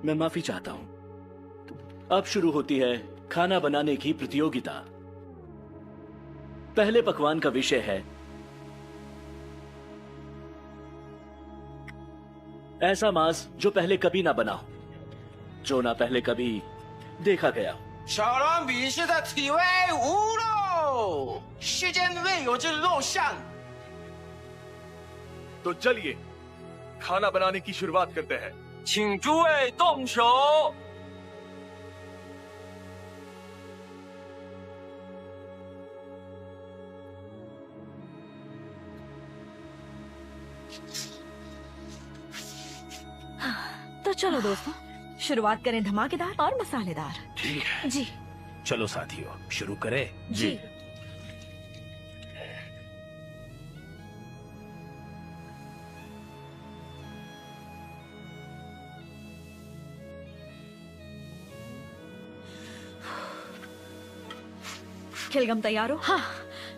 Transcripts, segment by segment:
मैं माफी चाहता हूं। अब शुरू होती है खाना बनाने की प्रतियोगिता। पहले पकवान का विषय है ऐसा मांस जो पहले कभी ना बना हो, जो ना पहले कभी देखा गया हो। 小龙比试的体位无肉，世间未有之肉相。 तो चलिए खाना बनाने की शुरुआत करते हैं। 请诸位动手。तो चलो दोस्तों, शुरुआत करें धमाकेदार और मसालेदार। ठीक है, जी चलो साथियों शुरू करें। जी। खिलगम तैयार हो? हाँ,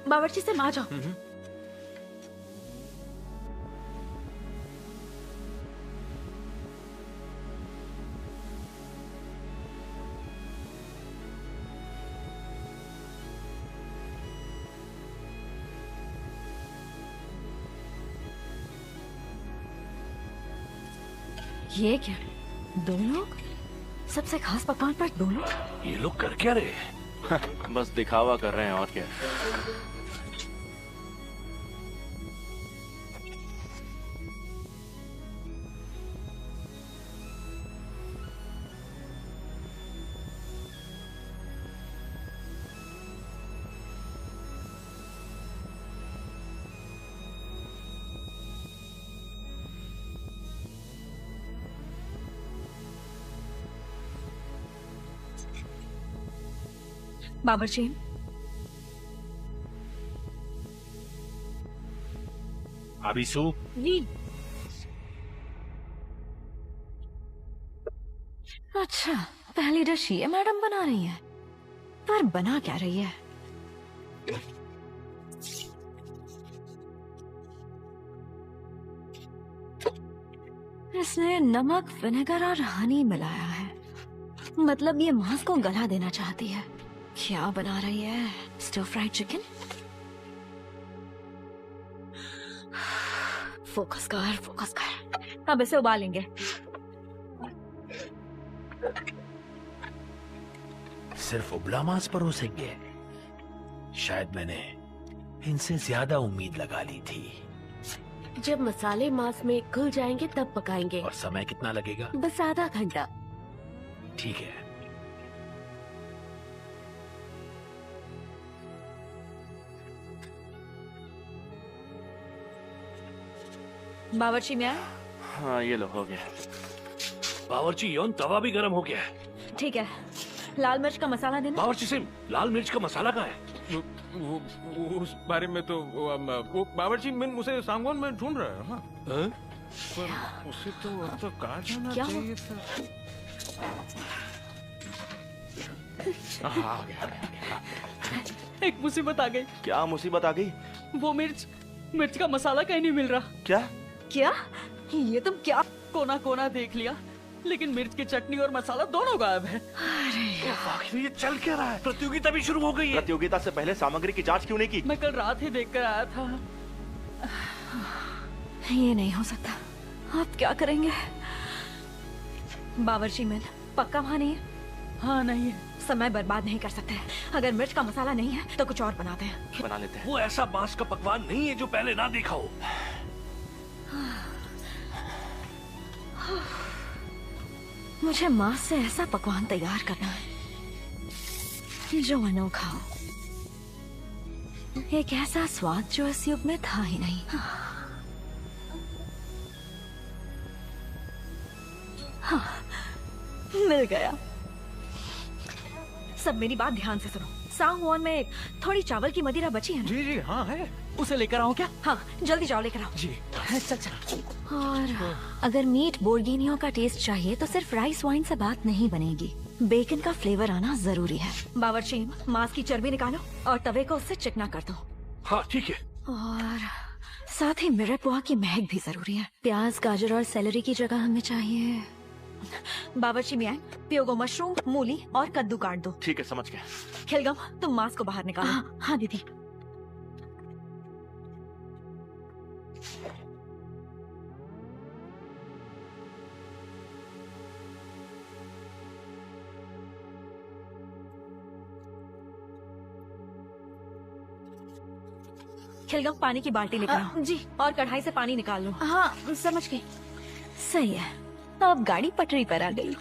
बावर्ची से आ जाओ। ये क्या, दो लोग? सबसे खास पकवान पर दो लोग? ये लोग कर क्या रहे हैं? बस दिखावा कर रहे हैं और क्या। बावर्ची, अभिसू, जी। अच्छा, पहली डिश ये मैडम बना रही है, पर बना क्या रही है? इसने नमक, विनेगर और हनी मिलाया है। मतलब ये मांस को गला देना चाहती है। क्या बना रही है? Stir fried chicken? फोकस कर, फोकस कर। अब इसे उबालेंगे। सिर्फ उबला मांस परोसेंगे? शायद मैंने इनसे ज्यादा उम्मीद लगा ली थी। जब मसाले मांस में घुल जाएंगे तब पकाएंगे। और समय कितना लगेगा? बस आधा घंटा। ठीक है। बावर्ची में आए? हाँ ये लो, हो गया। बावर्ची योन, तवा भी गर्म हो गया है। ठीक है, लाल मिर्च का मसाला देना। बावर्ची सिम, लाल मिर्च का मसाला कहाँ है? वो उस बारे में तो वो बावर्ची मैं उसे सांगवान में ढूंढ रहा है। हाँ? पर उसे तो कहा जाना चाहिए था। हाँ, आ गया। एक मुसीबत आ गई। क्या मुसीबत आ गई? वो मिर्च का मसाला कहीं नहीं मिल रहा। क्या? क्या? ये तुम क्या? कोना कोना देख लिया, लेकिन मिर्च की चटनी और मसाला दोनों गायब है। अरे ये चल क्या रहा है? प्रतियोगिता भी शुरू हो गई है। प्रतियोगिता से पहले सामग्री की जांच क्यों नहीं की? मैं कल रात ही देख कर आया था। ये नहीं हो सकता। आप क्या करेंगे? बावर्ची में पक्का वहाँ नहीं है? हाँ नहीं है। समय बर्बाद नहीं कर सकते। अगर मिर्च का मसाला नहीं है तो कुछ और बनाते हैं। बना लेते हैं। वो ऐसा मांस का पकवान नहीं है जो पहले ना देखा हो। मुझे मांस से ऐसा पकवान तैयार करना है जो अनोखा हो, एक ऐसा स्वाद जो इस युग में था ही नहीं। हाँ, मिल गया। सब मेरी बात ध्यान से सुनो। सांगवॉन में थोड़ी चावल की मदिरा बची है ना? जी जी हाँ है। उसे लेकर आऊं क्या? हाँ, जल्दी जाओ लेकर आओ। जी चल। और अगर मीट बोर्गिनियो का टेस्ट चाहिए तो सिर्फ राइस वाइन से बात नहीं बनेगी। बेकन का फ्लेवर आना जरूरी है। बावर्ची, मांस की चर्बी निकालो और तवे को उससे चिकना कर दो। हाँ ठीक है। और साथ ही मिर्च पोहा की महक भी जरूरी है। प्याज, गाजर और सेलरी की जगह हमें चाहिए बावर्ची मियाँ, प्योगो मशरूम, मूली और कद्दू काट दो। ठीक है, समझ गया। खिलगम, तुम मांस को बाहर निकालो। हाँ दीदी। खिलगम, पानी की बाल्टी लेकर आओ। जी। और कढ़ाई से पानी निकाल लो। हाँ समझ गई। सही है, तो अब गाड़ी पटरी पर आ गई।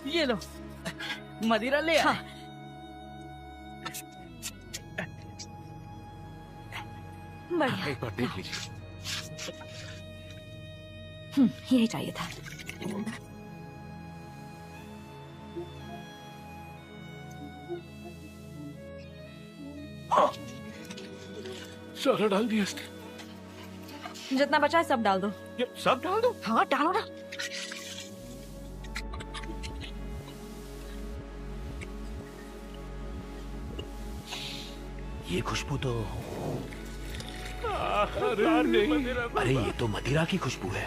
ये लो, मदिरा ले आए। बढ़िया। एक बार देख लीजिए। यही चाहिए था। सारा डाल दिया इसने। जितना बचा है सब डाल दो। ये सब डाल दो? हाँ डालो ना। ये खुशबू तो, अरे अरे ये तो मदिरा की खुशबू है।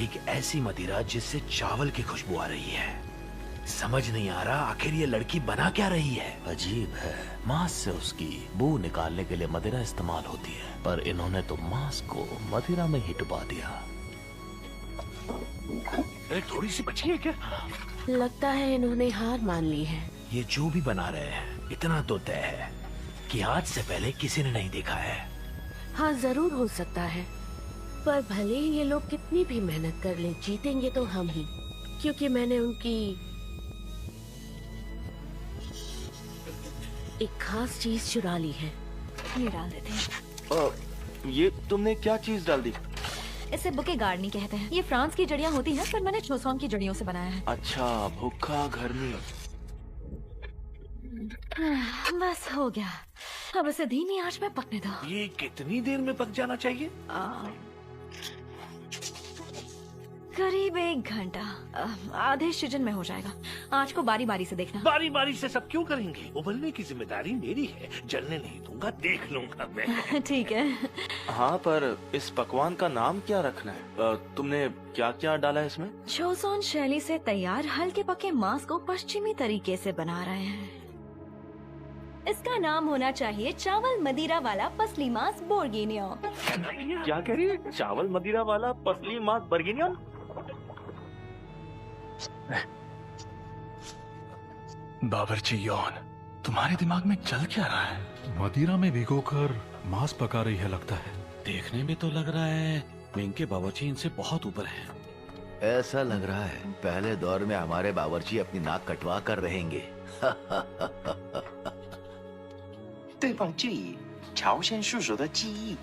एक ऐसी मदिरा जिससे चावल की खुशबू आ रही है। समझ नहीं आ रहा आखिर ये लड़की बना क्या रही है। अजीब है, मांस से उसकी बू निकालने के लिए मदिरा इस्तेमाल होती है, पर इन्होंने तो मांस को मदिरा में ही डुबा दिया। अरे थोड़ी सी बची है क्या? लगता है इन्होंने हार मान ली है। ये जो भी बना रहे हैं इतना तो तय है कि आज से पहले किसी ने नहीं देखा है। हाँ जरूर हो सकता है, पर भले ही ये लोग कितनी भी मेहनत कर ले, जीतेंगे तो हम ही, क्योंकि मैंने उनकी एक खास चीज चुरा ली है। ये डाल देते हैं। ये तुमने क्या चीज डाल दी? इसे बुके गार्डनी कहते हैं। ये फ्रांस की जड़ियाँ होती हैं, पर मैंने चोसोंग की जड़ियों से बनाया है। अच्छा, भूखा घर में। बस हो गया, अब इसे धीमी आंच में पकने दो। ये कितनी देर में पक जाना चाहिए? करीब 1 घंटा। आधे सीजन में हो जाएगा। आंच को बारी बारी से देखना। बारी बारी से सब क्यों करेंगे? उबलने की जिम्मेदारी मेरी है, जलने नहीं दूंगा, देख लूंगा मैं। ठीक है। हाँ, पर इस पकवान का नाम क्या रखना है? तुमने क्या क्या डाला है इसमें? चोसोन शैली से तैयार हल्के पके मांस को पश्चिमी तरीके से बना रहे हैं। इसका नाम होना चाहिए चावल मदिरा वाला पसली मांस बोर्गिनियो। क्या कह रही है? चावल मदिरा वाला पसली मांस बर्गिनियन? बावर्ची यौन, तुम्हारे दिमाग में चल क्या रहा है? मदिरा में भिगोकर मांस पका रही है लगता है। देखने में तो लग रहा है मिंग के बावर्ची इनसे बहुत ऊपर है। ऐसा लग रहा है पहले दौर में हमारे बावर्ची अपनी नाक कटवा कर रहेंगे। 对方记忆，朝鲜叔手的记忆。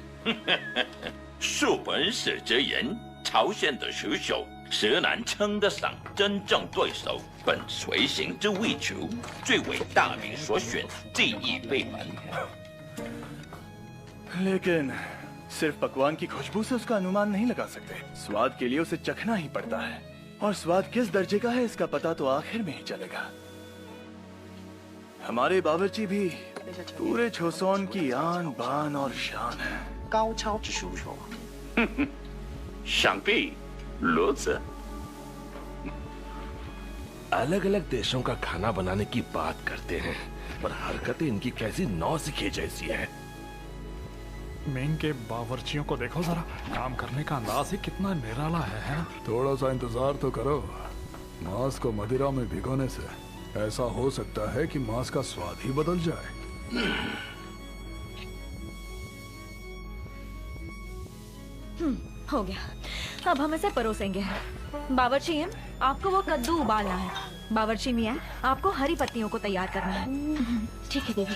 恕本使之人，朝鲜的水手实难称得上真正对手。本随行之未除，最为大名所选，记忆非凡。 लेकिन सिर्फ पकवान की खुशबू से उसका अनुमान नहीं लगा सकते। स्वाद के लिए उसे चखना ही पड़ता है, और स्वाद किस दर्जे का है इसका पता तो आखिर में ही चलेगा। हमारे बावर्ची भी पूरे छोसोन की आन बान और शान है। 高超之叔手。想必如此。 अलग अलग देशों का खाना बनाने की बात करते हैं, पर हरकतें इनकी कैसी नौसिखिए जैसी है। मिंग के बावर्चियों को देखो जरा, काम करने का अंदाज ही कितना निराला है? थोड़ा सा इंतजार तो करो। मांस को मदिरा में भिगोने से ऐसा हो सकता है कि मांस का स्वाद ही बदल जाए। हो गया, अब हम इसे परोसेंगे। बावर्ची आपको वो कद्दू उबालना है। बावर्ची मियाँ, आपको हरी पत्तियों को तैयार करना है। ठीक है दीदी।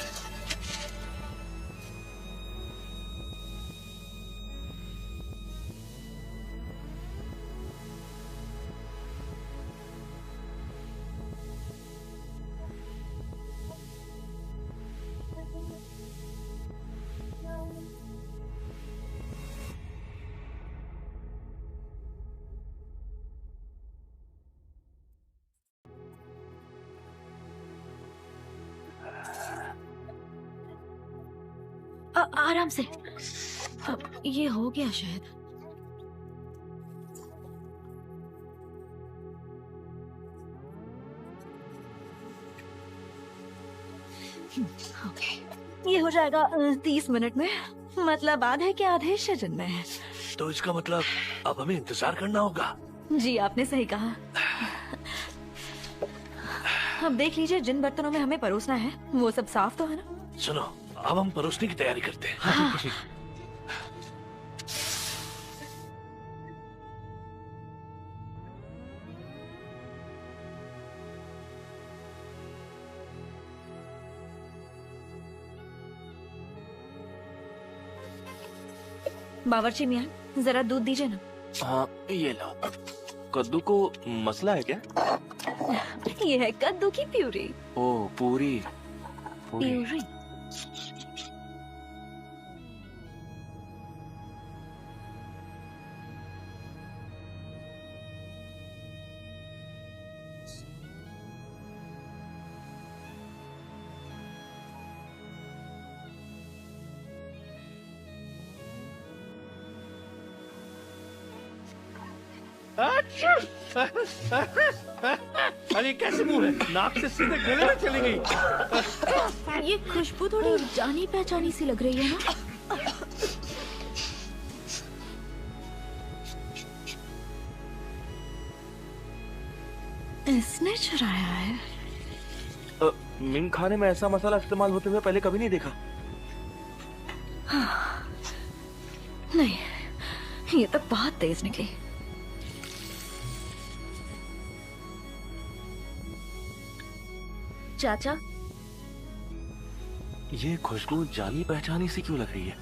आराम से। अब ये हो गया शायद। ओके, ये हो जाएगा 30 मिनट में। मतलब आधे के आधे सजन में है। तो इसका मतलब अब हमें इंतजार करना होगा। जी आपने सही कहा। अब देख लीजिए, जिन बर्तनों में हमें परोसना है वो सब साफ तो है ना? सुनो, अब हम परोसने की तैयारी करते हैं। हाँ। बावर्ची मियां, जरा दूध दीजिए ना। हाँ ये लो। कद्दू को मसला है क्या? ये है कद्दू की प्यूरी। ओ पूरी। प्यूरी। अरे कैसे मुंह है? नाक से सीधे गले में चली गई। ये खुशबू थोड़ी जानी पहचानी सी लग रही है ना? इसने चुराया है। मिंग खाने में ऐसा मसाला इस्तेमाल होते हुए पहले कभी नहीं देखा। हाँ। नहीं, ये तो बहुत तेज निकली। चाचा, ये खुशबू जानी पहचानी सी क्यों लग रही है?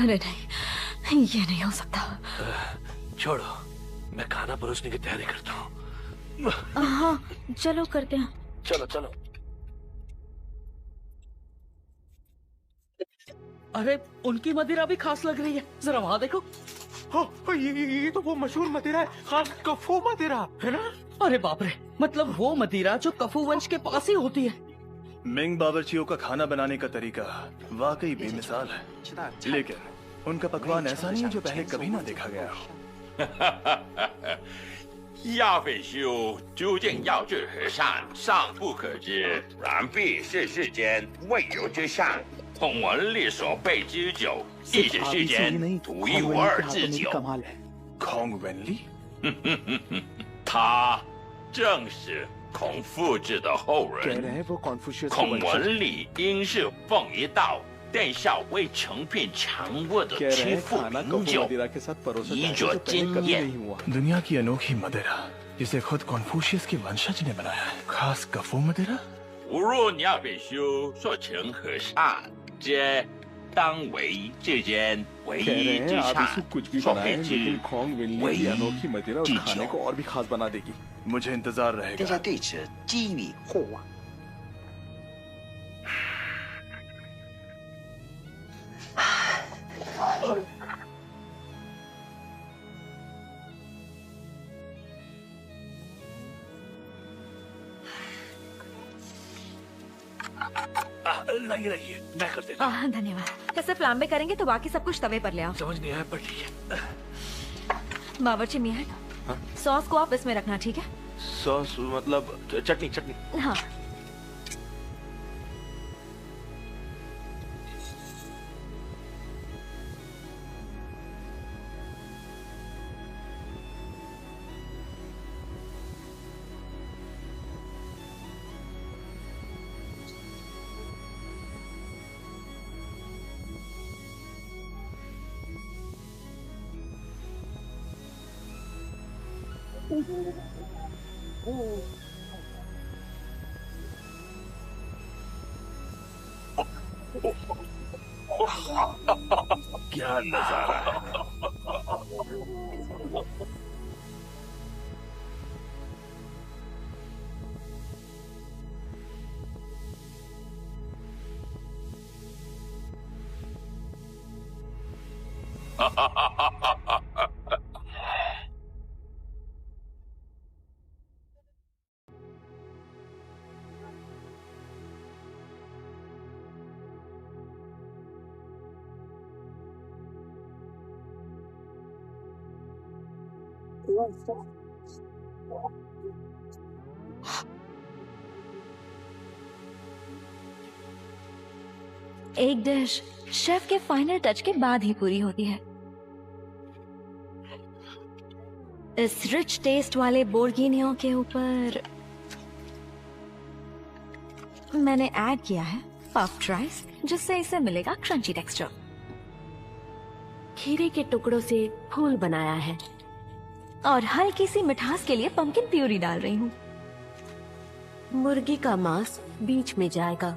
अरे नहीं, ये नहीं हो सकता। छोड़ो, मैं खाना परोसने की तैयारी करता हूँ। हाँ चलो करते हैं। चलो चलो। अरे उनकी मदिरा भी खास लग रही है, जरा वहाँ देखो। ये तो वो मशहूर मदिरा है, खास कफू मदिरा है ना? अरे बाप रे, मतलब वो मदिरा जो कफू वंश के पास ही होती है। मिंग बावर्चियों का खाना बनाने का तरीका वाकई बेमिसाल है, लेकिन उनका पकवान ऐसा नहीं है जो पहले कभी ना देखा गया हो। 亚非修究竟要之何善，尚不可知。然必是世间未有之善，孔文力所备之酒，亦是世间独一无二之酒。孔文力，他正是孔父子的后人。孔文力应是奉一道殿下为成片强握的天赋名酒，衣着坚艳。 दुनिया की अनोखी मदिरा जिसे खुद कॉन्फ्यूशियस के वंशज ने बनाया है, खास कफू मदिरा। 无若亚非修所成何善，皆当为世间唯一之善，所配之唯一之酒。 मुझे इंतजार रहेगा। 大家对此寄予厚望。 नहीं रही है, मैं कर देता हूँ। धन्यवाद। ऐसे फ्लाम्बे करेंगे तो बाकी सब कुछ तवे पर ले आओ। समझ नहीं आया पर ठीक है। बावर्ची मियां, सॉस को आप इसमें रखना, ठीक है? सॉस मतलब चटनी चटनी। हाँ। क्या नजारा है। एक डिश शेफ के फाइनल टच के बाद ही पूरी होती है। इस रिच टेस्ट वाले बोर्गिनियो के ऊपर मैंने ऐड किया है पफ्ड राइस, जिससे इसे मिलेगा क्रंची टेक्सचर। खीरे के टुकड़ों से फूल बनाया है और हल्की सी मिठास के लिए पंपकिन प्यूरी डाल रही हूँ। मुर्गी का मांस बीच में जाएगा।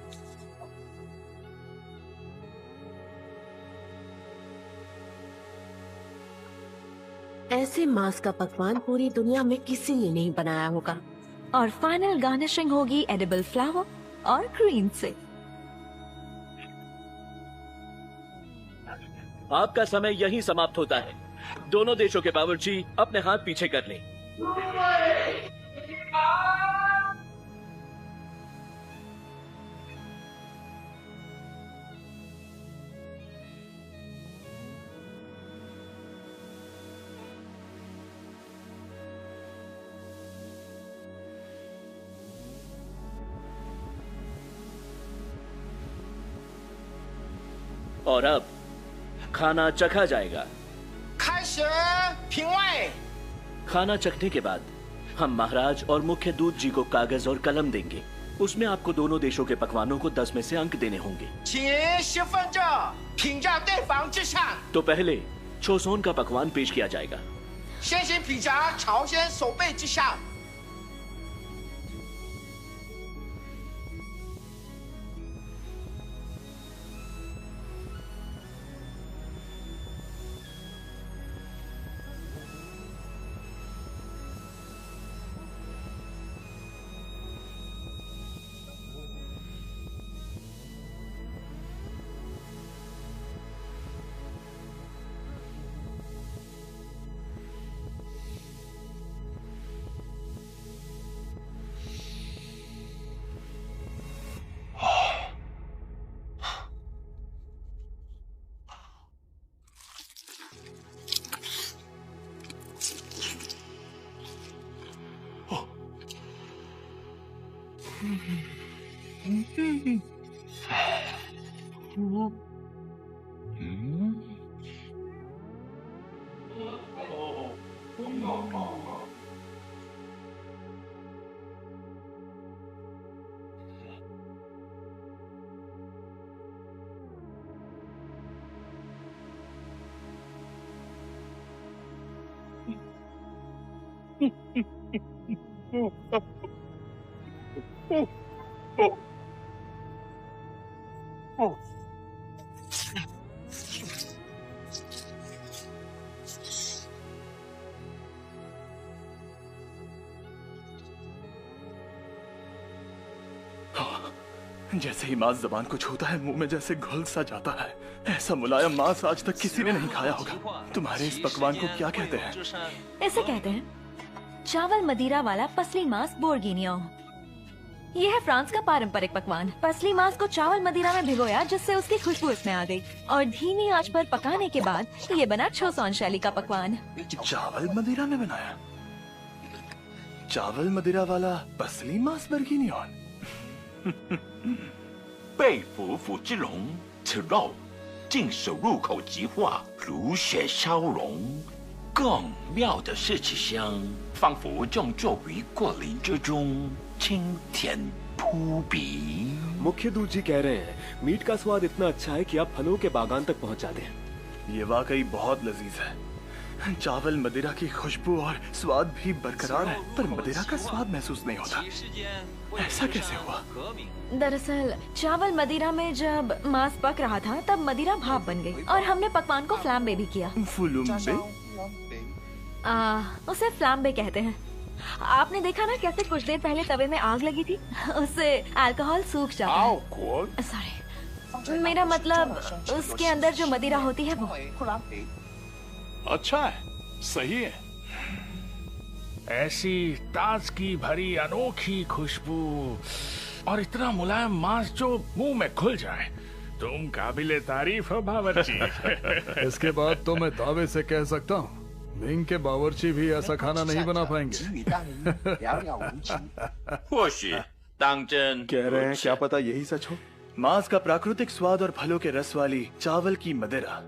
ऐसे मांस का पकवान पूरी दुनिया में किसी ने नहीं बनाया होगा। और फाइनल गार्निशिंग होगी एडिबल फ्लावर और ग्रीन से। आपका समय यहीं समाप्त होता है। दोनों देशों के बावर्ची अपने हाथ पीछे कर लें। और अब खाना चखा जाएगा। खाना चखने के बाद हम महाराज और मुख्य दूत जी को कागज और कलम देंगे। उसमें आपको दोनों देशों के पकवानों को 10 में से अंक देने होंगे। तो पहले छोसोन का पकवान पेश किया जाएगा। जैसे ही मांस जबान को छूता है मुंह में जैसे घुल सा जाता है। ऐसा मुलायम मांस आज तक किसी ने नहीं खाया होगा। तुम्हारे इस पकवान को क्या कहते हैं? इसे कहते हैं चावल मदिरा वाला पसली मांस बोर्गिनियो। यह है फ्रांस का पारंपरिक पकवान। पसली मांस को चावल मदिरा में भिगोया, जिससे उसकी खुशबू इसमें आ गई, और धीमी आंच पर पकाने के बाद ये बना छोसोन शैली का पकवान। चावल मदिरा में बनाया? चावल मदिरा वाला पसली मांस बोर्गिनियो। 被俘俘之龙，此肉竟是入口即化，如雪烧融。更妙的是其香，仿佛正坐于果林之中，清甜扑鼻。 मुख्य दूत जी कह रहे हैं मीट का स्वाद इतना अच्छा है कि आप फलों के बागान तक पहुंच जाते हैं। ये वाकई बहुत लजीज है। चावल मदिरा की खुशबू और स्वाद भी बरकरार है, पर मदिरा का स्वाद महसूस नहीं होता। ऐसा कैसे हुआ? दरअसल चावल मदिरा में जब मांस पक रहा था तब मदिरा भाप बन गई और हमने पकवान को फ्लैम्बे भी किया। उसे फ्लैम्बे कहते हैं। आपने देखा ना कैसे कुछ देर पहले तवे में आग लगी थी, उससे अल्कोहल सूख जाता है। सॉरी, मेरा मतलब उसके अंदर जो मदिरा होती है वो। अच्छा है, सही है। ऐसी ताजगी भरी अनोखी खुशबू और इतना मुलायम मांस जो मुंह में घुल जाए। तुम काबिले तारीफ हो बावर्ची। इसके बाद तो मैं दावे से कह सकता हूँ मिंग के बावर्ची भी ऐसा खाना नहीं बना पाएंगे। कह रहे हैं क्या पता यही सच हो। मांस का प्राकृतिक स्वाद और फलों के रस वाली चावल की मदिरा,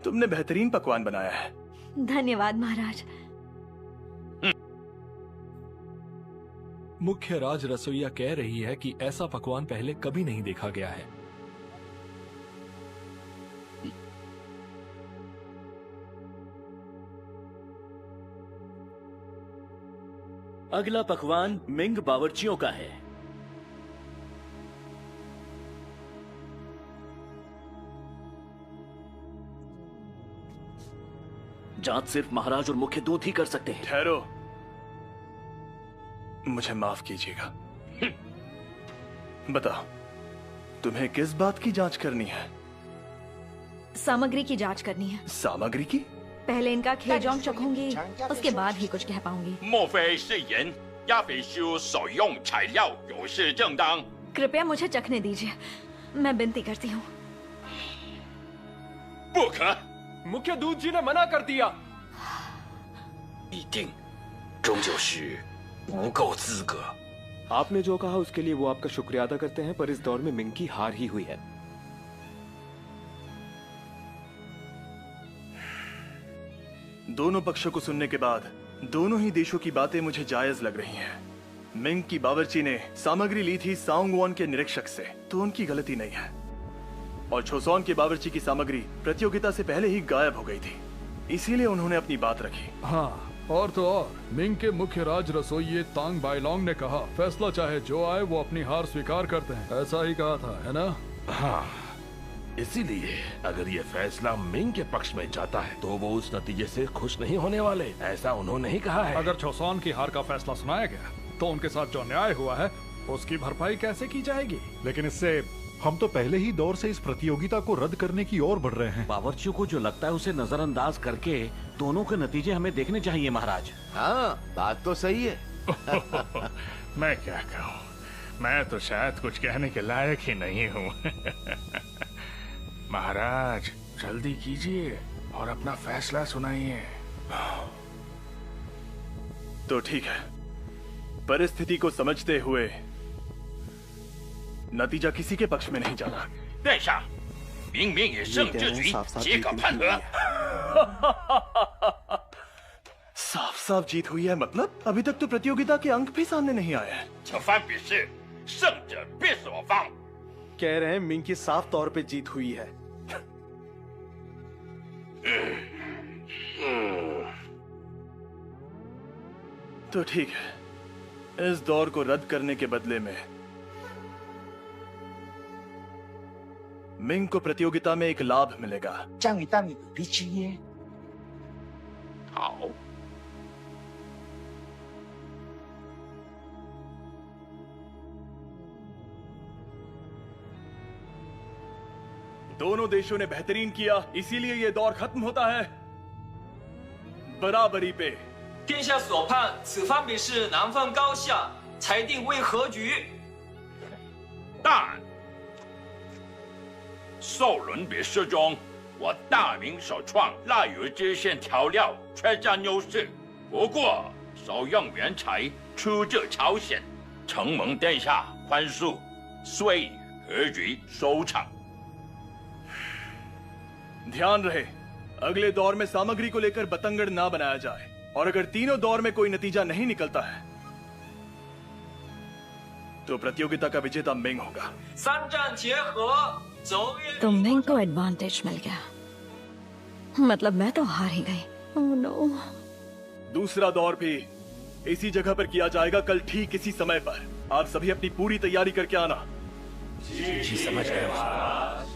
तुमने बेहतरीन पकवान बनाया है। धन्यवाद महाराज। मुख्य राज रसोइया कह रही है कि ऐसा पकवान पहले कभी नहीं देखा गया है। अगला पकवान मिंग बावर्चियों का है। जांच सिर्फ महाराज और मुख्य दूत ही कर सकते हैं। ठहरो, मुझे माफ कीजिएगा। बताओ, तुम्हें किस बात की जांच करनी है? सामग्री की जांच करनी है। सामग्री की? पहले इनका खेजोंग चखूंगी, उसके बाद ही कुछ कह पाऊंगी। कृपया मुझे चखने दीजिए, मैं विनती करती हूँ। मुख्य दूत जी ने मना कर दिया। आपने जो कहा उसके लिए वो आपका शुक्रिया अदा करते हैं, पर इस दौर में मिंग की हार ही हुई है। दोनों पक्षों को सुनने के बाद दोनों ही देशों की बातें मुझे जायज लग रही हैं। मिंग की बावर्ची ने सामग्री ली थी सांगवॉन के निरीक्षक से, तो उनकी गलती नहीं है। और छोसोन के बावर्ची की सामग्री प्रतियोगिता से पहले ही गायब हो गई थी, इसीलिए उन्होंने अपनी बात रखी। हाँ, और तो और मिंग के मुख्य राज रसोइये तांग बाइलोंग ने कहा फैसला चाहे जो आए वो अपनी हार स्वीकार करते हैं। ऐसा ही कहा था, है ना? हाँ, इसीलिए अगर ये फैसला मिंग के पक्ष में जाता है तो वो उस नतीजे से खुश नहीं होने वाले, ऐसा उन्होंने ही कहा है। अगर छोसोन की हार का फैसला सुनाया गया तो उनके साथ जो अन्याय हुआ है उसकी भरपाई कैसे की जाएगी? लेकिन इससे हम तो पहले ही दौर से इस प्रतियोगिता को रद्द करने की ओर बढ़ रहे हैं। बावर्चियों को जो लगता है उसे नजरअंदाज करके दोनों के नतीजे हमें देखने चाहिए महाराज। हाँ, बात तो सही है। मैं क्या कहूँ, मैं तो शायद कुछ कहने के लायक ही नहीं हूँ। महाराज, जल्दी कीजिए और अपना फैसला सुनाइए। तो ठीक है, परिस्थिति को समझते हुए नतीजा किसी के पक्ष में नहीं जाना। साफ साफ जीत हुई है मतलब? अभी तक तो प्रतियोगिता के अंक भी सामने नहीं आए हैं। कह रहे हैं मिंग की साफ तौर पे जीत हुई है। तो ठीक है, इस दौर को रद्द करने के बदले में मिंग को प्रतियोगिता में एक लाभ मिलेगा। दोनों देशों ने बेहतरीन किया, इसीलिए ये दौर खत्म होता है बराबरी पे। 殿下所判，此番比试南方高下，裁定为和局。但首轮比试中，我大明首创腊鱼支线调料却占优势。不过首用原材出自朝鲜，承蒙殿下宽恕，遂以和局收场。 ध्यान रहे, अगले दौर में सामग्री को लेकर बतंगड़ ना बनाया जाए, और अगर तीनों दौर में कोई नतीजा नहीं निकलता है तो प्रतियोगिता का विजेता मिंग होगा। 三战结合，走运。 तो मिंग को एडवांटेज मिल गया, मतलब मैं तो हार ही गई। Oh no. दूसरा दौर भी इसी जगह पर किया जाएगा कल ठीक इसी समय पर। आप सभी अपनी पूरी तैयारी करके आना। जी समझ गए महाराज।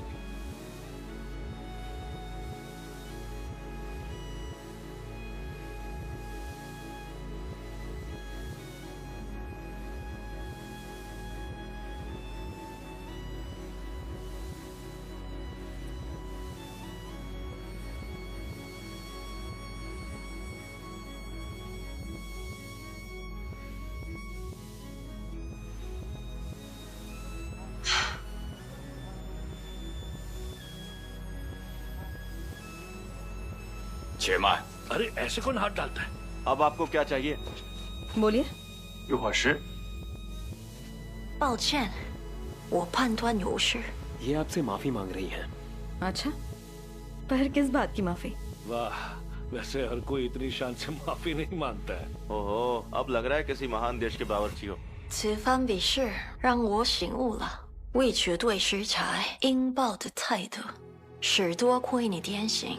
चेमान, अरे ऐसे कौन हाथ डालता है? अब आपको क्या चाहिए? बोलिए। 有火石。抱歉，我判断有事。 ये आपसे माफी मांग रही हैं। अच्छा, पर किस बात की माफी? वाह, वैसे हर कोई इतनी शान से माफी नहीं मांगता है। ओहो, अब लग रहा है किसी महान देश के बावर्ची हो। 此番比试让我醒悟了，为绝对食材应报的态度，使多亏你点醒，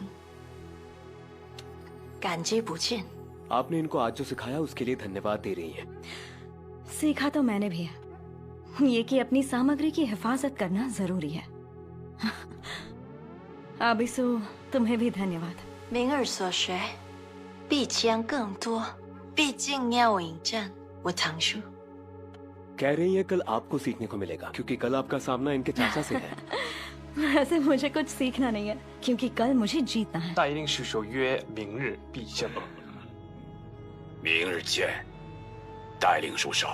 感激不尽。 आपने इनको आज जो सिखाया उसके लिए धन्यवाद दे रही हैं। सीखा तो मैंने भी है, ये कि अपनी सामग्री की हिफाजत करना जरूरी है। आबिसु, तुम्हें भी धन्यवाद। 明日所学，必将更多，毕竟要引战，我唐叔。 कह रही हैं कल आपको सीखने को मिलेगा क्योंकि कल आपका सामना इनके चाचा से है। वैसे मुझे कुछ सीखना नहीं है क्योंकि कल मुझे जीतना है। 大英师守约，明日必见。明日见，带领书手。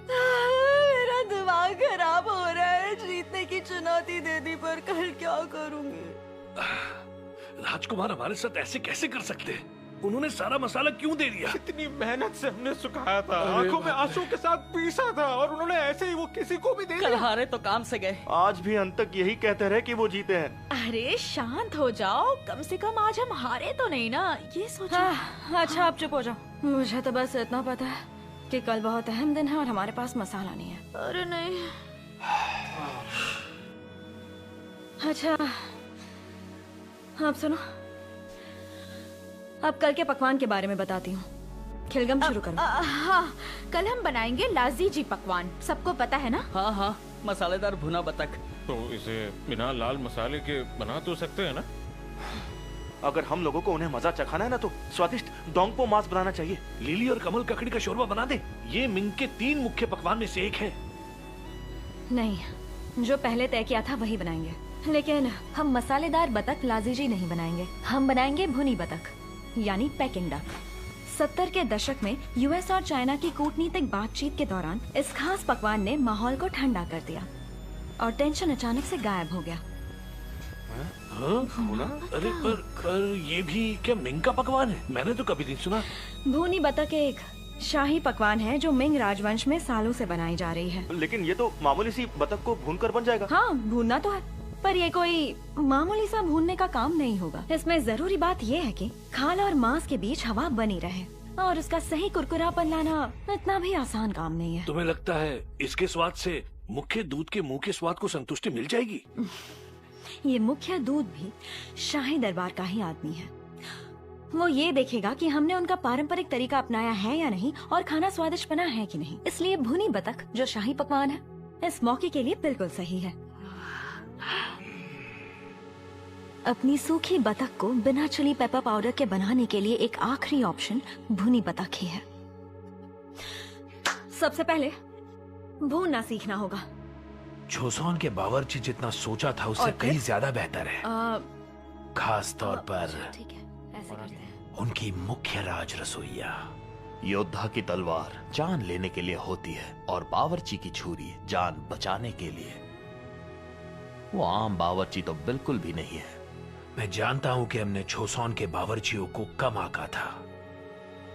मेरा दिमाग खराब हो रहा है। जीतने की चुनौती दे दी पर कल क्या करूंगी? राजकुमार हमारे साथ ऐसे कैसे कर सकते हैं? उन्होंने सारा मसाला क्यों दे दिया? इतनी मेहनत से हमने सुखाया था, आंखों में आंसू के साथ पीसा था और उन्होंने ऐसे ही वो किसी को भी दे दिया। कल हारे तो काम से गए। आज भी अंत तक यही कहते रहे कि वो जीते हैं। अरे शांत हो जाओ, कम से कम आज हम हारे तो नहीं ना, ये सोचो। अच्छा आप चुप हो जाओ। मुझे तो बस इतना पता है कि कल बहुत अहम दिन है और हमारे पास मसाला नहीं है। अरे नहीं। अच्छा आप सुनो, अब कल के पकवान के बारे में बताती हूँ। खिलगम शुरू करो। हाँ, कल हम बनाएंगे लाजीजी पकवान, सबको पता है ना? हाँ हाँ, मसालेदार भुना बतख। तो इसे बिना लाल मसाले के बना तो सकते हैं ना? अगर हम लोगों को उन्हें मजा चखाना है ना तो स्वादिष्ट डोंगपो मांस बनाना चाहिए। लिली और कमल ककड़ी का शोरबा बना दे। ये मिंग के 3 मुख्य पकवान में से एक है। नहीं, जो पहले तय किया था वही बनाएंगे, लेकिन हम मसालेदार बतख लाजीजी नहीं बनाएंगे। हम बनाएंगे भुनी बतख यानी पेकिंग डक। 70 के दशक में यूएस और चाइना की कूटनीतिक बातचीत के दौरान इस खास पकवान ने माहौल को ठंडा कर दिया और टेंशन अचानक से गायब हो गया। अरे पर ये भी क्या मिंग का पकवान है? मैंने तो कभी नहीं सुना। भुनी बतख एक शाही पकवान है जो मिंग राजवंश में सालों से बनाई जा रही है। लेकिन ये तो मामूली सी बतख को भूनकर बन जाएगा। हाँ, भूनना तो है, पर ये कोई मामूली सा भूनने का काम नहीं होगा। इसमें जरूरी बात ये है कि खाल और मांस के बीच हवा बनी रहे और उसका सही कुरकुरापन लाना इतना भी आसान काम नहीं है। तुम्हें लगता है इसके स्वाद से मुख्य दूध के मुंह के स्वाद को संतुष्टि मिल जाएगी? ये मुख्य दूध भी शाही दरबार का ही आदमी है। वो ये देखेगा कि हमने उनका पारंपरिक तरीका अपनाया है या नहीं और खाना स्वादिष्ट बना है कि नहीं। इसलिए भुनी बतख जो शाही पकवान है इस मौके के लिए बिल्कुल सही है। अपनी सूखी बतख को बिना चिली पेपर पाउडर के बनाने के लिए एक आखिरी ऑप्शन भुनी बतख ही है। सबसे पहले भूनना सीखना होगा। जोसोन के बावर्ची जितना सोचा था उससे कहीं ज्यादा बेहतर है। खास तौर पर ठीक है, ऐसे करते हैं। उनकी मुख्य राज रसोइया। योद्धा की तलवार जान लेने के लिए होती है और बावर्ची की छुरी जान बचाने के लिए। वो आम बावर्ची तो बिल्कुल भी नहीं है। मैं जानता हूं कि हमने छोसोन के बावर्चियों को कम आंका था,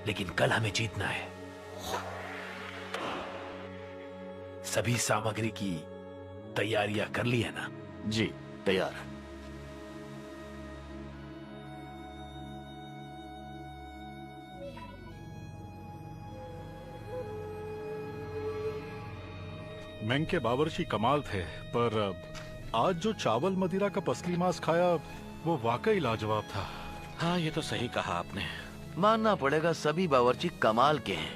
लेकिन कल हमें जीतना है। सभी सामग्री की तैयारियां कर ली है ना? जी तैयार। मेंग के बावर्ची कमाल थे, पर आज जो चावल मदिरा का पसली मांस खाया वो वाकई लाजवाब था। हाँ, ये तो सही कहा आपने। मानना पड़ेगा सभी बावर्ची कमाल के हैं।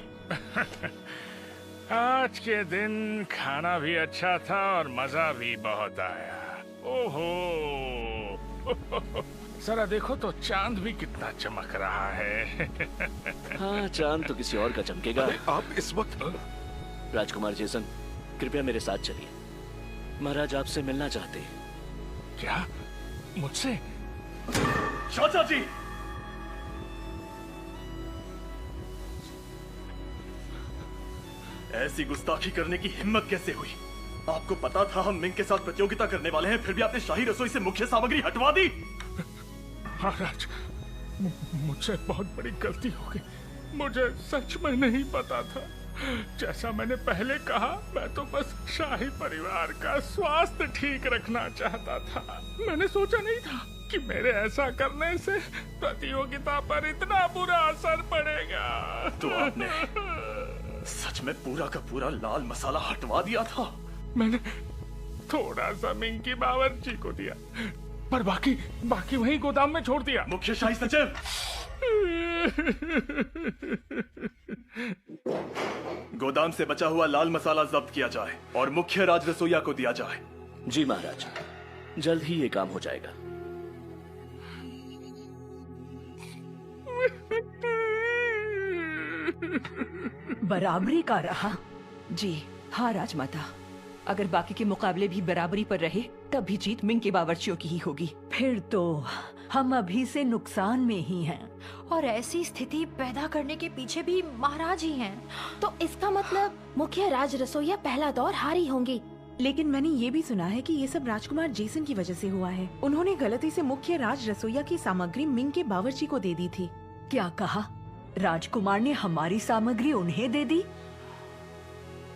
आज के दिन खाना भी अच्छा था और मजा भी बहुत आया। ओहो जरा देखो तो चांद भी कितना चमक रहा है। हाँ, चांद तो किसी और का चमकेगा। आप इस वक्त राजकुमार जेसन, कृपया मेरे साथ चलिए। महाराज आपसे मिलना चाहते हैं। क्या? मुझसे? चाचा जी! ऐसी गुस्ताखी करने की हिम्मत कैसे हुई? आपको पता था हम मिंग के साथ प्रतियोगिता करने वाले हैं, फिर भी आपने शाही रसोई से मुख्य सामग्री हटवा दी। महाराज, मुझसे बहुत बड़ी गलती हो गई। मुझे सच में नहीं पता था। जैसा मैंने पहले कहा, मैं तो बस शाही परिवार का स्वास्थ्य ठीक रखना चाहता था। मैंने सोचा नहीं था कि मेरे ऐसा करने से प्रतियोगिता पर इतना बुरा असर पड़ेगा। तो आपने सच में पूरा का पूरा लाल मसाला हटवा दिया था? मैंने थोड़ा सा मिंग की बावर्ची को दिया, पर बाकी वहीं गोदाम में छोड़ दिया। मुख्य शाही सचिव, गोदाम से बचा हुआ लाल मसाला जब्त किया जाए और मुख्य राज रसोइया को दिया जाए। जी महाराज, जल्द ही ये काम हो जाएगा। बराबरी का रहा। जी हाँ राजमाता, अगर बाकी के मुकाबले भी बराबरी पर रहे तब भी जीत मिंग के बावर्चियों की ही होगी। फिर तो हम अभी से नुकसान में ही हैं। और ऐसी स्थिति पैदा करने के पीछे भी महाराज ही हैं। तो इसका मतलब मुख्य राज रसोइया पहला दौर हारी होंगी। लेकिन मैंने ये भी सुना है कि ये सब राजकुमार जेसन की वजह से हुआ है। उन्होंने गलती से मुख्य राज रसोइया की सामग्री मिंग के बावर्ची को दे दी थी। क्या कहा? राजकुमार ने हमारी सामग्री उन्हें दे दी?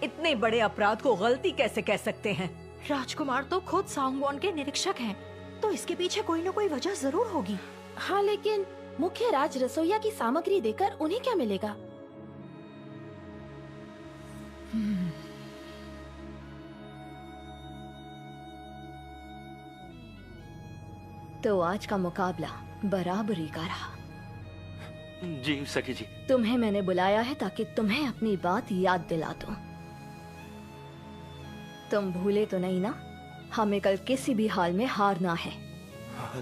इतने बड़े अपराध को गलती कैसे कह सकते हैं? राजकुमार तो खुद सांगवॉन के निरीक्षक हैं, तो इसके पीछे कोई न कोई वजह जरूर होगी। हाँ, लेकिन मुख्य राज रसोइया की सामग्री देकर उन्हें क्या मिलेगा? तो आज का मुकाबला बराबरी का रहा। जी सखी जी। तुम्हें मैंने बुलाया है ताकि तुम्हें अपनी बात याद दिला दूं। तुम भूले तो नहीं ना, हमें कल किसी भी हाल में हारना है।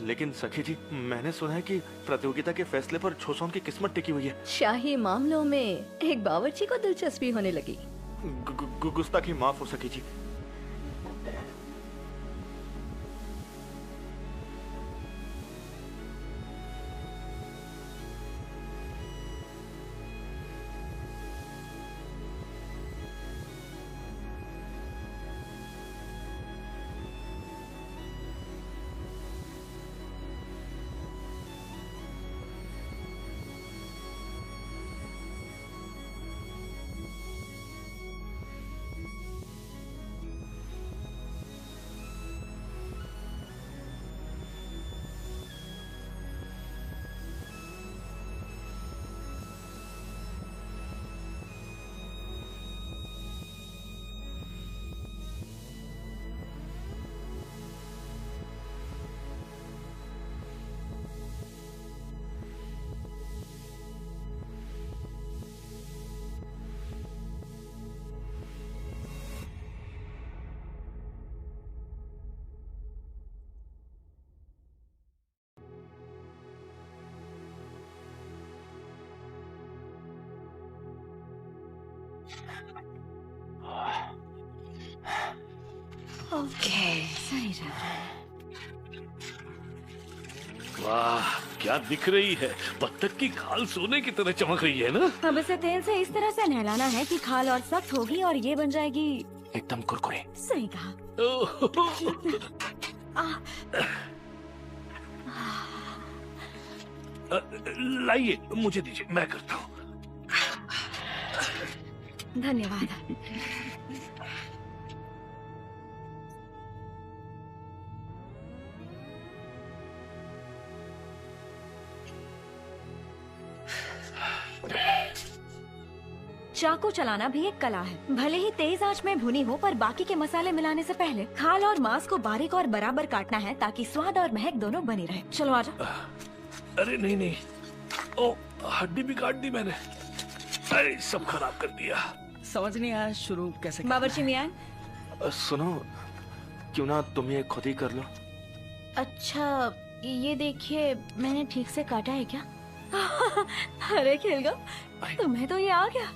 लेकिन सखी जी, मैंने सुना है कि प्रतियोगिता के फैसले पर छोसोन की किस्मत टिकी हुई है। शाही मामलों में एक बावर्ची को दिलचस्पी होने लगी। गुस्ताखी माफ हो सखी जी। ओके, सही जा। वाह, क्या दिख रही है। बत्तख की खाल सोने की तरह चमक रही है ना। अब इसे तेल से इस तरह से नहलाना है कि खाल और सख्त होगी और ये बन जाएगी एकदम कुरकुरे। सही कहा। लाइए, मुझे दीजिए, मैं करता हूँ। धन्यवाद। चाकू चलाना भी एक कला है। भले ही तेज आंच में भुनी हो, पर बाकी के मसाले मिलाने से पहले खाल और मांस को बारीक और बराबर काटना है ताकि स्वाद और महक दोनों बनी रहे। चलो आजा। अरे नहीं नहीं, ओ हड्डी भी काट दी मैंने। अरे सब खराब कर दिया। समझ नहीं आया शुरू कैसे। बावर्ची मियां, सुनो, क्यों ना तुम ये खुद ही कर लो। अच्छा, ये देखिए, मैंने ठीक से काटा है क्या? अरे खेलगा, तुम्हें तो ये आ गया।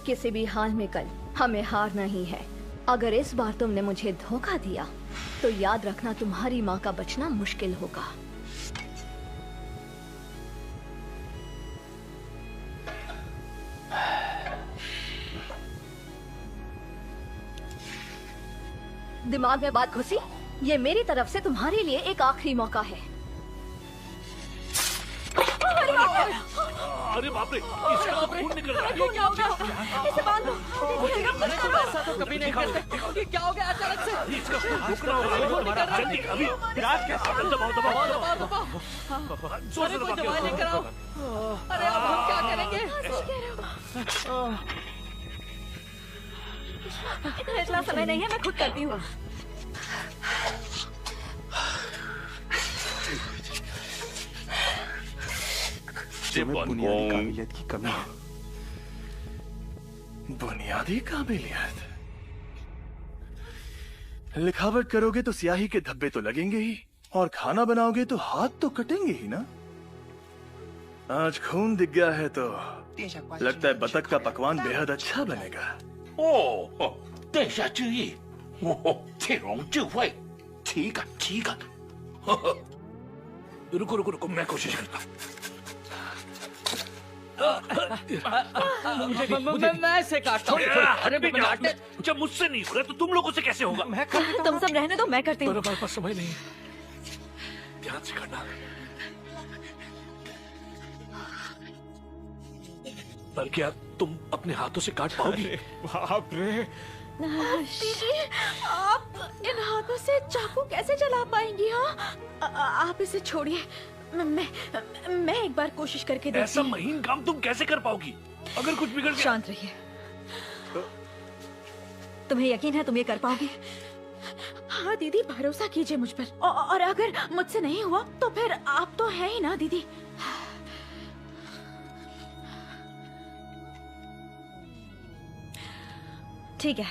किसी भी हाल में कल हमें हारना ही है। अगर इस बार तुमने मुझे धोखा दिया तो याद रखना तुम्हारी माँ का बचना मुश्किल होगा। दिमाग में बात घुसी? ये मेरी तरफ से तुम्हारे लिए एक आखिरी मौका है। अरे बाप रे, इसका तो खून निकल रहा है। इसे बांध दो। ऐसा तो कभी नहीं करते। ये क्या हो गया अचानक से? इसका खून रुकना होगा। जल्दी अभी राज के साथ दबाओ दबाओ दबाओ। अरे कोई दवाई लेकर आओ। अरे अब हम क्या करेंगे? इतना समय नहीं है, मैं खुद करती हूँ। बुनियादी काबिलियत की कमी है। बुनियादी काबिलियत? लिखावट करोगे तो स्याही के धब्बे तो लगेंगे ही, और खाना बनाओगे तो हाथ तो कटेंगे ही ना। आज खून दिख गया है तो लगता है बतख का पकवान बेहद अच्छा बनेगा। 哦，殿下之意，铁龙智慧，岂敢岂敢！ रुको रुको रुको, मैं कोशिश करता हूँ। मैं इसे काटता हूँ। अरे बेटा, जब मुझसे नहीं हो रहा तो तुम लोगों से कैसे होगा? तुम सब रहने दो, मैं करती हूँ। हमारे पास समय नहीं, ध्यान से करना। पर क्या तुम अपने हाथों से काट पाओगी? बाप रे, दीदी, आप इन हाथों से चाकू कैसे चला पाएंगी? हाँ, आप इसे छोड़िए, मैं एक बार कोशिश करके देखती हूँ। ऐसा महीन काम तुम कैसे कर पाओगी? अगर कुछ बिगड़ गया। शांत रहिए। तुम्हें यकीन है तुम ये कर पाओगी? हाँ दीदी, भरोसा कीजिए मुझ पर। और अगर मुझसे नहीं हुआ तो फिर आप तो है ही ना दीदी। ठीक है,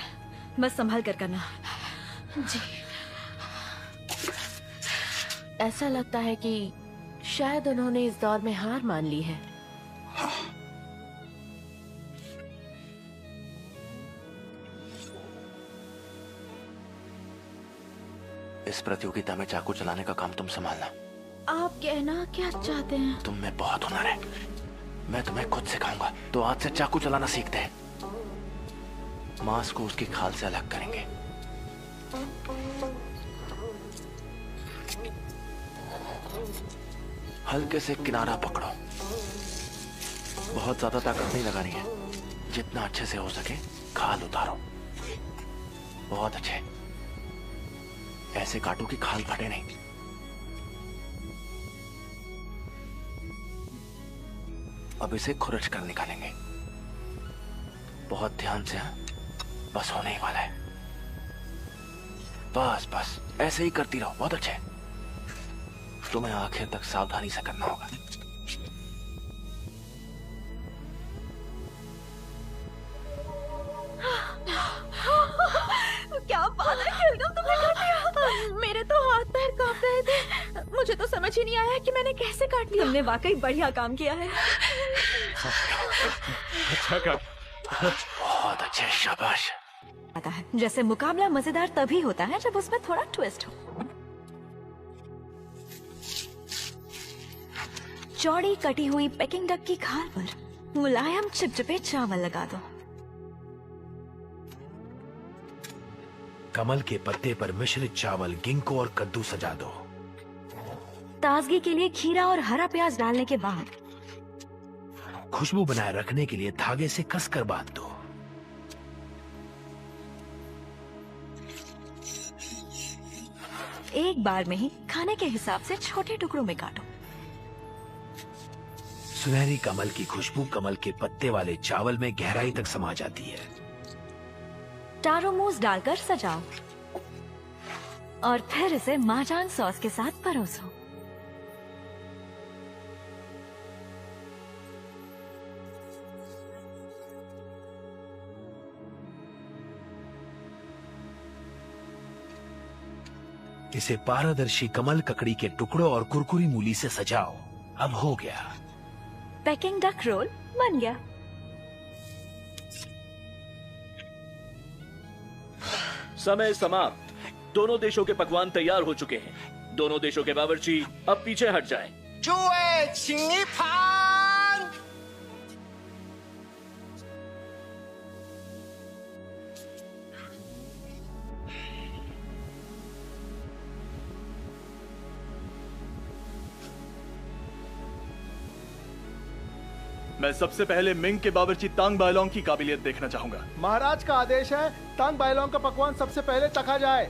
बस संभाल कर करना। जी। ऐसा लगता है कि शायद उन्होंने इस दौर में हार मान ली है। इस प्रतियोगिता में चाकू चलाने का काम तुम संभालना। आप कहना क्या चाहते हैं? तुम में बहुत हुनर है, मैं तुम्हें खुद सिखाऊंगा। तो आज से चाकू चलाना सीखते हैं। मांस को उसकी खाल से अलग करेंगे। हल्के से किनारा पकड़ो, बहुत ज्यादा ताकत नहीं लगानी है। जितना अच्छे से हो सके खाल उतारो। बहुत अच्छे, ऐसे काटो कि खाल फटे नहीं। अब इसे खुरच कर निकालेंगे। बहुत ध्यान से, हाँ? बस होने ही वाला है। बस बस ऐसे ही करती रहो। बहुत अच्छे। तुम्हें आखिर तक सावधानी से करना होगा। क्या बात है खिलगम, तुमने कर दिया। मेरे तो हाथ पैर कांप रहे थे। मुझे तो समझ ही नहीं आया कि मैंने कैसे काट लिया। तुमने वाकई बढ़िया काम किया है। अच्छा काम। बहुत अच्छे, शाबाश। आता है जैसे मुकाबला मजेदार तभी होता है जब उसमें थोड़ा ट्विस्ट हो। चौड़ी कटी हुई पेकिंग डक की खाल पर मुलायम चिपचिपे चावल लगा दो। कमल के पत्ते पर मिश्रित चावल, गिंको और कद्दू सजा दो। ताजगी के लिए खीरा और हरा प्याज डालने के बाद खुशबू बनाए रखने के लिए धागे से कसकर बांध दो। एक बार में ही खाने के हिसाब से छोटे टुकड़ों में काटो। सुनहरी कमल की खुशबू कमल के पत्ते वाले चावल में गहराई तक समा जाती है। टारो मूस डालकर सजाओ और फिर इसे माजान सॉस के साथ परोसो। इसे पारदर्शी कमल ककड़ी के टुकड़ों और कुरकुरी मूली से सजाओ। अब हो गया। पेकिंग डक रोल बन गया। समय समाप्त। दोनों देशों के पकवान तैयार हो चुके हैं। दोनों देशों के बावर्ची अब पीछे हट जाएं। 诸位，请一旁。मैं सबसे पहले मिंग के बावर्ची तांग बायलोंग की काबिलियत देखना चाहूंगा। महाराज का आदेश है, तांग बायलोंग का पकवान सबसे पहले चखा जाए।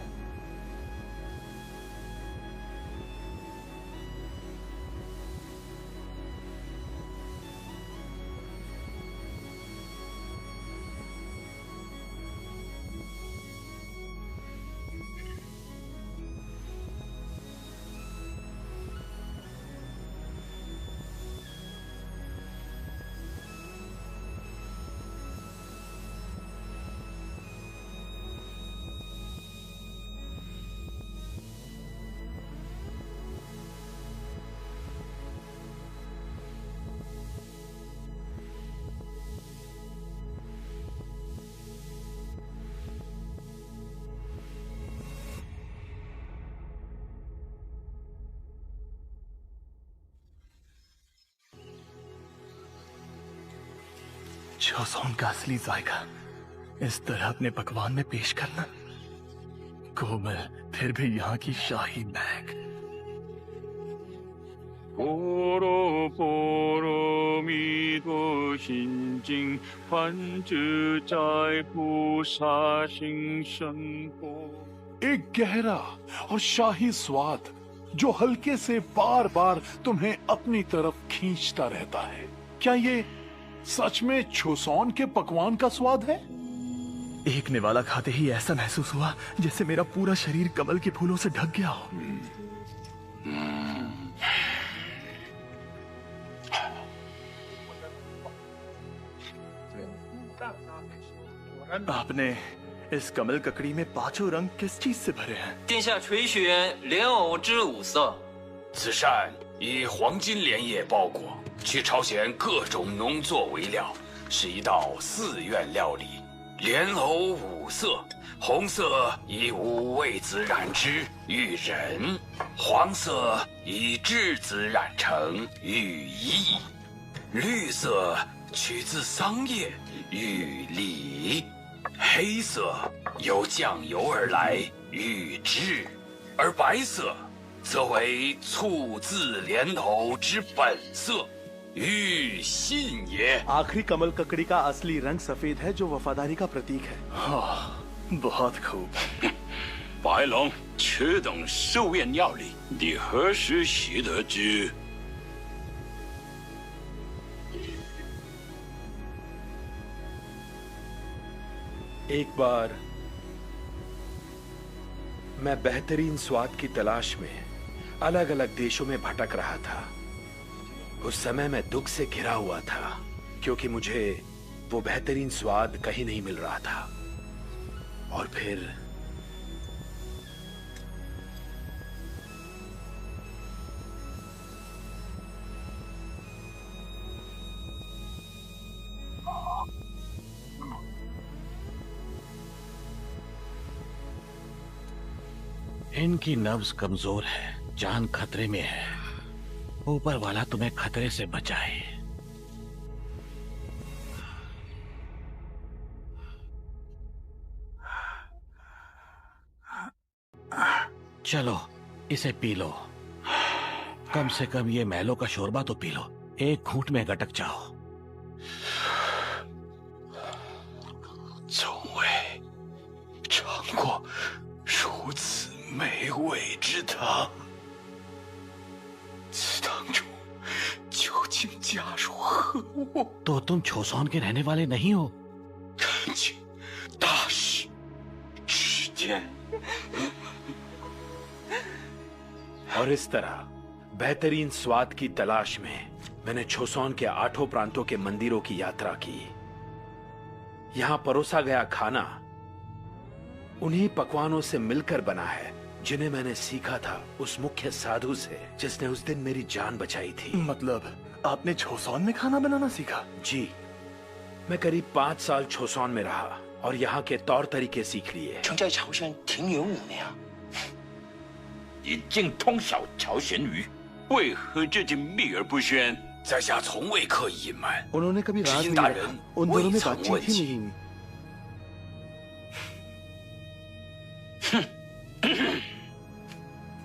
चोसोन का असली जायका इस तरह अपने पकवान में पेश करना, कोमल फिर भी यहाँ की शाही महक। पोरो पोरो मीतो शिंजिंग पंच चाय पूषा शिंशंको। एक गहरा और शाही स्वाद जो हल्के से बार बार तुम्हें अपनी तरफ खींचता रहता है। क्या ये सच में छोसोन के पकवान का स्वाद है? एक निवाला खाते ही ऐसा महसूस हुआ जैसे मेरा पूरा शरीर कमल के फूलों से ढक गया हो। आपने इस कमल ककड़ी में पांचों रंग किस चीज से भरे हैं? 殿下垂选莲藕之五色。此扇以黄金莲叶包裹，取朝鲜各种农作为料，是一道寺院料理。莲藕五色，红色以五味子染之，喻仁；黄色以栀子染成，寓意；绿色取自桑叶，寓礼；黑色由酱油而来，寓智；而白色则为醋渍莲藕之本色，寓信也。 आखिरी कमल ककड़ी का असली रंग सफेद है जो वफादारी का प्रतीक है। हाँ, बहुत खूब। 白龙，此等寿宴料理，你何时习得之？ एक बार मैं बेहतरीन स्वाद की तलाश में अलग अलग देशों में भटक रहा था। उस समय मैं दुख से घिरा हुआ था क्योंकि मुझे वो बेहतरीन स्वाद कहीं नहीं मिल रहा था। और फिर इनकी नब्ज कमजोर है, जान खतरे में है। ऊपर वाला तुम्हें खतरे से बचाए। चलो इसे पी लो। कम से कम ये महलों का शोरबा तो पी लो। एक घूंट में गटक जाओ। 从未尝过如此美味之汤，此汤中究竟加入何物？ तो तुम छोसोन के रहने वाले नहीं हो? 看见大事之间。 और इस तरह बेहतरीन स्वाद की तलाश में मैंने छोसोन के 8 प्रांतों के मंदिरों की यात्रा की। यहां परोसा गया खाना उन्हीं पकवानों से मिलकर बना है जिन्हें मैंने सीखा था उस मुख्य साधु से जिसने उस दिन मेरी जान बचाई थी। मतलब आपने छोसोन में खाना बनाना सीखा? जी, मैं करीब 5 साल छोसोन में रहा और यहाँ के तौर तरीके सीख लिए। 曾在朝鲜停留5年啊。已经通晓朝鲜语，为何至今秘而不宣？在下从未刻意隐瞒， उन्होंने कभी 知 राज 音 नहीं 大 रखा 人 उन दोनों 未 में 曾 बातचीत 问 ही 起。 नहीं हुई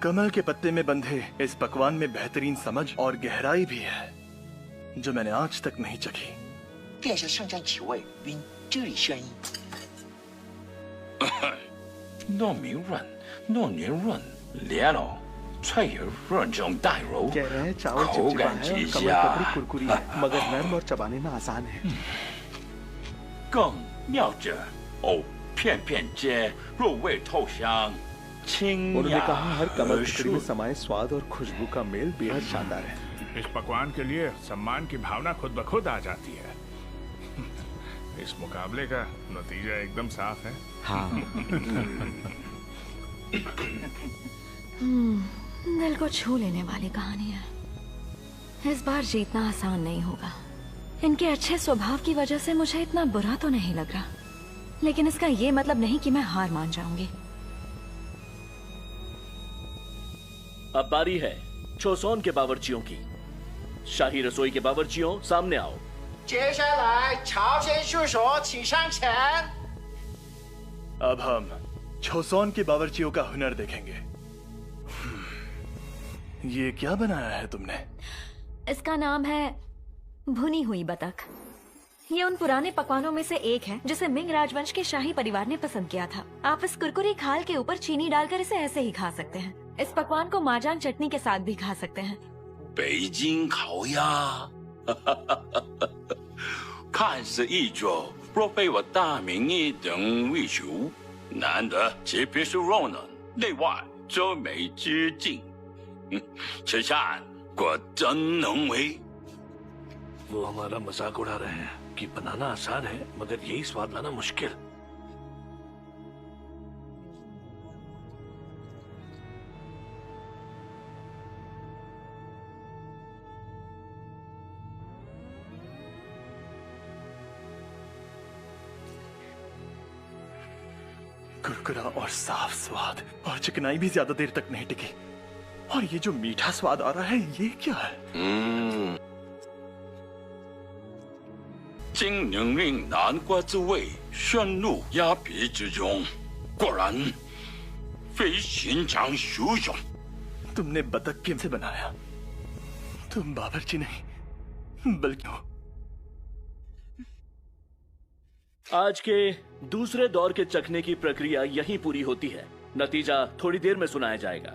कमल के पत्ते में बंधे इस पकवान में बेहतरीन समझ और गहराई भी है जो मैंने आज तक नहीं चखी। 殿下圣战几位，允这里宣议。糯米润，糯年润，莲藕，脆而润中带柔， कह रहे हैं चावल 口 चिपचिपा 感 है और 极 कमल 佳 पकड़ी कुरकुरी है मगर नरम और चबाने में आसान है 更妙者藕片片间入味透香，清 उन्होंने 雅 कहा हर 和 कमल खिचड़ी में 顺。 समाये स्वाद और खुशबू का मेल बेहद शानदार है। इस पकवान के लिए सम्मान की भावना खुद ब खुद आ जाती है। इस मुकाबले का नतीजा एकदम साफ है। हाँ। दिल को छू लेने वाली कहानी है। इस बार जीतना आसान नहीं होगा। इनके अच्छे स्वभाव की वजह से मुझे इतना बुरा तो नहीं लग रहा, लेकिन इसका ये मतलब नहीं कि मैं हार मान जाऊंगी। अब बारी है छोसोन के बावर्चियों की। शाही रसोई के बावर्चियों, सामने आओ। 接下来，朝鲜叔叔请上前。 अब हम छोसोन के बावर्चियों का हुनर देखेंगे। ये क्या बनाया है तुमने? इसका नाम है भुनी हुई बतख। ये उन पुराने पकवानों में से एक है जिसे मिंग राजवंश के शाही परिवार ने पसंद किया था। आप इस कुरकुरी खाल के ऊपर चीनी डालकर इसे ऐसे ही खा सकते हैं। इस पकवान को माजांग चटनी के साथ भी खा सकते हैं। 北京烤鸭，看似一桌，若非我大名一等为厨，难得其别是肉嫩，内外周美之境。吃饭果真能为。 वो हमारा मजाक उड़ा रहे हैं कि बनाना आसान है मगर यही स्वाद लाना मुश्किल। कुरकुरा और साफ स्वाद और चिकनाई भी ज्यादा देर तक नहीं टिकी। और ये जो मीठा स्वाद आ रहा है ये क्या है? 精灵令南瓜之味渗入鸭皮之中，果然非寻常殊种。 तुमने बतख के से बनाया। तुम बावर्ची नहीं बल्कि हो। आज के दूसरे दौर के चखने की प्रक्रिया यहीं पूरी होती है। नतीजा थोड़ी देर में सुनाया जाएगा।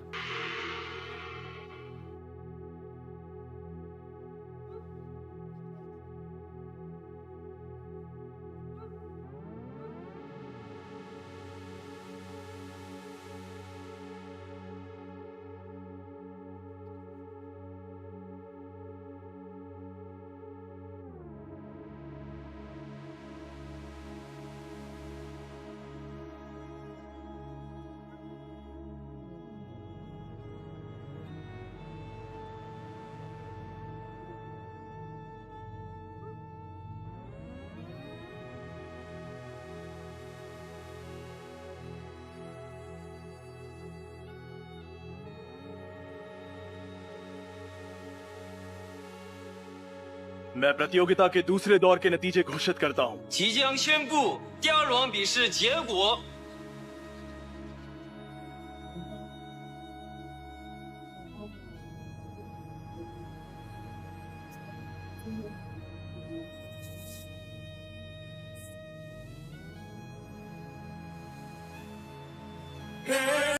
मैं प्रतियोगिता के दूसरे दौर के नतीजे घोषित करता हूँ। 即将宣布第2轮比试结果。